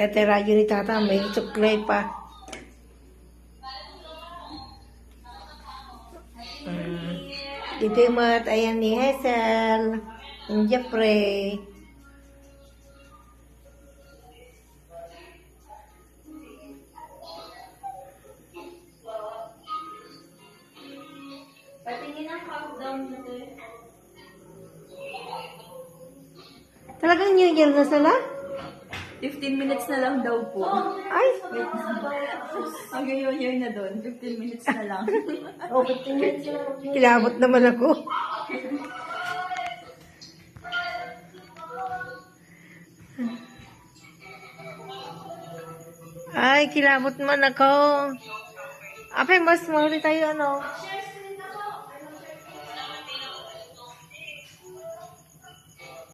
Tatirayo ni tata, may suklay pa. Dito yung mga tayan ni Hazel, yung Jeffrey. Patingin ang countdown na to. Talagang New Year na sila? 15 minutes na lang daw po. Ay! Hanggang New Year na doon. 15 minutes na lang. Oh, 15 minutes na lang. Kilabot naman ako. Ay, kilabot man ako. Apay, mas mahuli tayo ano.